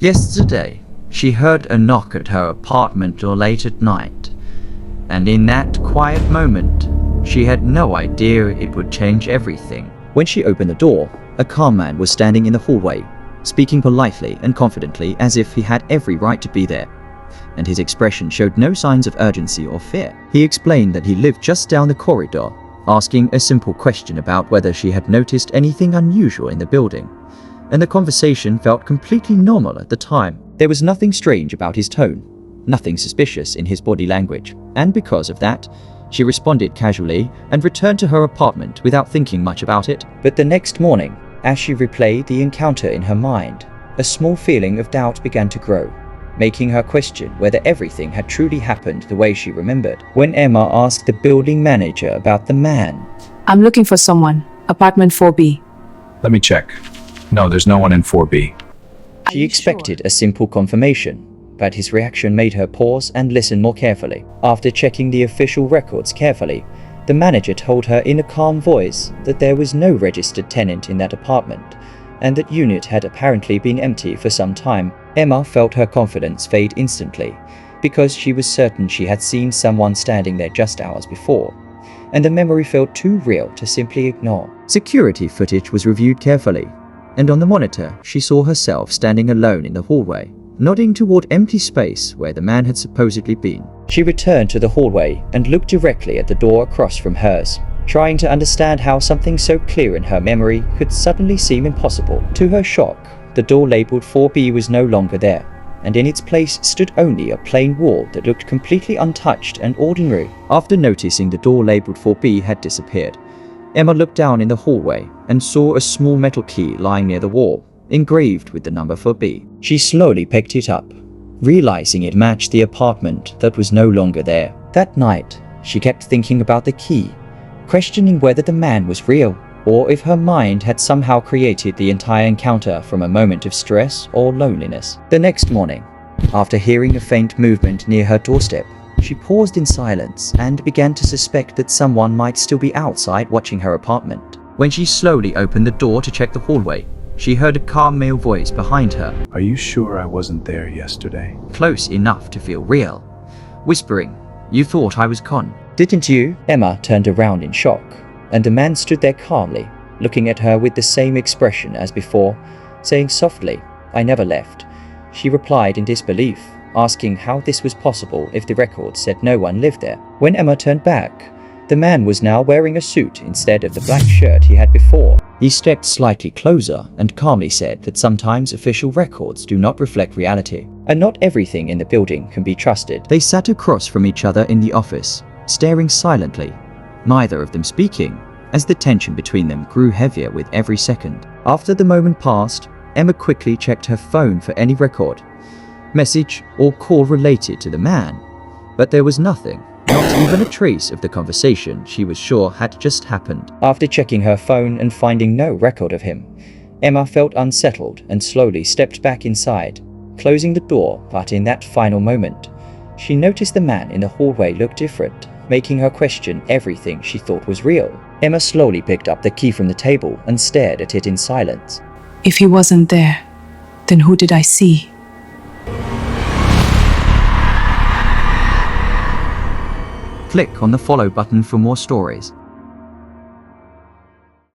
Yesterday, she heard a knock at her apartment door late at night, and in that quiet moment, she had no idea it would change everything. When she opened the door, a calm man was standing in the hallway, speaking politely and confidently as if he had every right to be there, and his expression showed no signs of urgency or fear. He explained that he lived just down the corridor, asking a simple question about whether she had noticed anything unusual in the building, and the conversation felt completely normal at the time. There was nothing strange about his tone, nothing suspicious in his body language, and because of that, she responded casually and returned to her apartment without thinking much about it. But the next morning, as she replayed the encounter in her mind, a small feeling of doubt began to grow, making her question whether everything had truly happened the way she remembered. When Emma asked the building manager about the man, I'm looking for someone. Apartment 4B. Let me check. No, there's no one in 4B. she expected a simple confirmation, but his reaction made her pause and listen more carefully. After checking the official records carefully, the manager told her in a calm voice that there was no registered tenant in that apartment, and that unit had apparently been empty for some time. Emma felt her confidence fade instantly, because she was certain she had seen someone standing there just hours before, and the memory felt too real to simply ignore. Security footage was reviewed carefully, and on the monitor she saw herself standing alone in the hallway, nodding toward empty space where the man had supposedly been. She returned to the hallway and looked directly at the door across from hers, trying to understand how something so clear in her memory could suddenly seem impossible. To her shock, the door labeled 4B was no longer there, and in its place stood only a plain wall that looked completely untouched and ordinary. After noticing the door labeled 4B had disappeared, Emma looked down in the hallway and saw a small metal key lying near the wall, engraved with the number 4B. She slowly picked it up, realizing it matched the apartment that was no longer there. That night, she kept thinking about the key, questioning whether the man was real, or if her mind had somehow created the entire encounter from a moment of stress or loneliness. The next morning, after hearing a faint movement near her doorstep, she paused in silence and began to suspect that someone might still be outside watching her apartment. When she slowly opened the door to check the hallway, she heard a calm male voice behind her. Are you sure I wasn't there yesterday? Close enough to feel real, whispering, "You thought I was Con, didn't you?" Emma turned around in shock, and the man stood there calmly, looking at her with the same expression as before, saying softly, "I never left." She replied in disbelief, asking how this was possible if the record said no one lived there. When Emma turned back, the man was now wearing a suit instead of the black shirt he had before. He stepped slightly closer and calmly said that sometimes official records do not reflect reality, and not everything in the building can be trusted. They sat across from each other in the office, staring silently, neither of them speaking, as the tension between them grew heavier with every second. After the moment passed, Emma quickly checked her phone for any record, message or call related to the man, but there was nothing. Not even a trace of the conversation she was sure had just happened. After checking her phone and finding no record of him, Emma felt unsettled and slowly stepped back inside, closing the door. But in that final moment, she noticed the man in the hallway looked different, making her question everything she thought was real. Emma slowly picked up the key from the table and stared at it in silence. If he wasn't there, then who did I see? Click on the follow button for more stories.